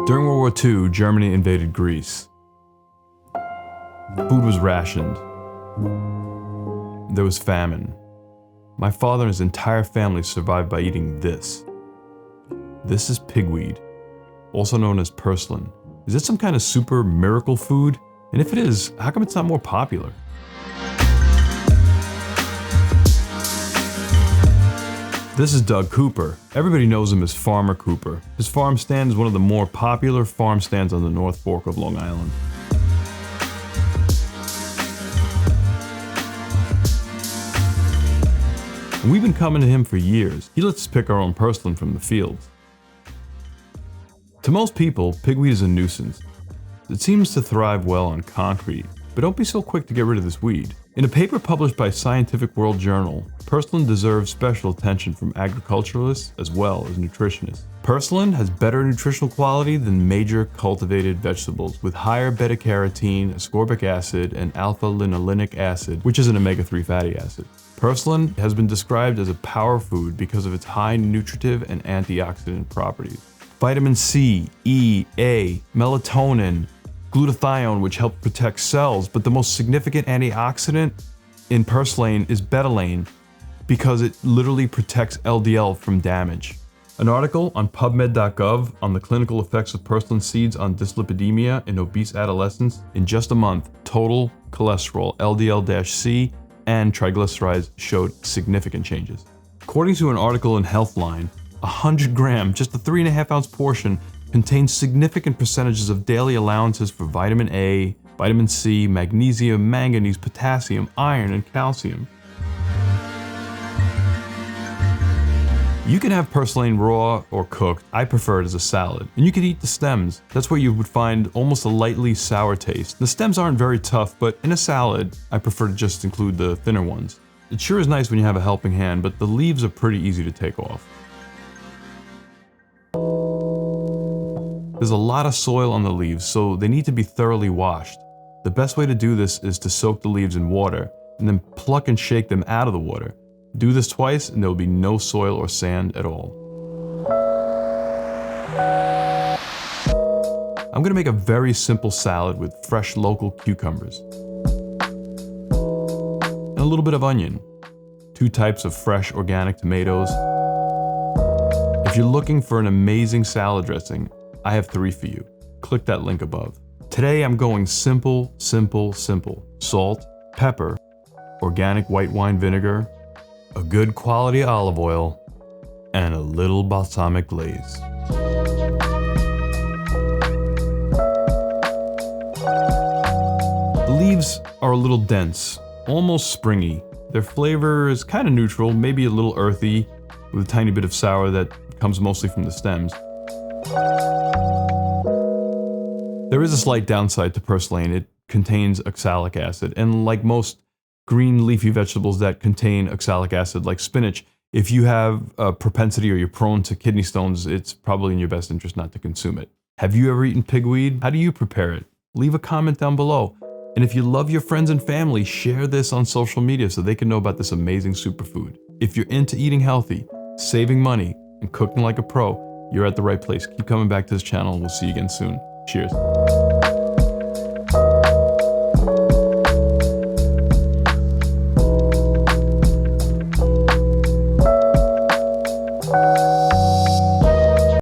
During World War II, Germany invaded Greece. Food was rationed. There was famine. My father and his entire family survived by eating this. This is pigweed, also known as purslane. Is it some kind of super miracle food? And if it is, how come it's not more popular? This is Doug Cooper. Everybody knows him as Farmer Cooper. His farm stand is one of the more popular farm stands on the North Fork of Long Island. And we've been coming to him for years. He lets us pick our own purslane from the fields. To most people, pigweed is a nuisance. It seems to thrive well on concrete, but don't be so quick to get rid of this weed. In a paper published by Scientific World Journal, purslane deserves special attention from agriculturalists as well as nutritionists. Purslane has better nutritional quality than major cultivated vegetables, with higher beta-carotene, ascorbic acid, and alpha-linolenic acid, which is an omega-3 fatty acid. Purslane has been described as a power food because of its high nutritive and antioxidant properties. Vitamin C, E, A, melatonin, glutathione, which help protect cells, but the most significant antioxidant in purslane is betalain because it literally protects LDL from damage. An article on PubMed.gov on the clinical effects of purslane seeds on dyslipidemia in obese adolescents. In just a month, total cholesterol, LDL-C, and triglycerides showed significant changes. According to an article in Healthline, 100 gram, just a 3.5 ounce portion, contains significant percentages of daily allowances for vitamin A, vitamin C, magnesium, manganese, potassium, iron, and calcium. You can have purslane raw or cooked. I prefer it as a salad. And you could eat the stems. That's where you would find almost a lightly sour taste. The stems aren't very tough, but in a salad, I prefer to just include the thinner ones. It sure is nice when you have a helping hand, but the leaves are pretty easy to take off. There's a lot of soil on the leaves, so they need to be thoroughly washed. The best way to do this is to soak the leaves in water, and then pluck and shake them out of the water. Do this twice, and there will be no soil or sand at all. I'm gonna make a very simple salad with fresh local cucumbers. And a little bit of onion. 2 types of fresh organic tomatoes. If you're looking for an amazing salad dressing, I have 3 for you. Click that link above. Today I'm going simple, simple, simple. Salt, pepper, organic white wine vinegar, a good quality olive oil, and a little balsamic glaze. The leaves are a little dense, almost springy. Their flavor is kind of neutral, maybe a little earthy, with a tiny bit of sour that comes mostly from the stems. There is a slight downside to purslane. It contains oxalic acid, and like most green leafy vegetables that contain oxalic acid, like spinach, if you have a propensity or you're prone to kidney stones, it's probably in your best interest not to consume it. Have you ever eaten pigweed? How do you prepare it? Leave a comment down below. And if you love your friends and family, share this on social media so they can know about this amazing superfood. If you're into eating healthy, saving money, and cooking like a pro, you're at the right place. Keep coming back to this channel and we'll see you again soon. Cheers.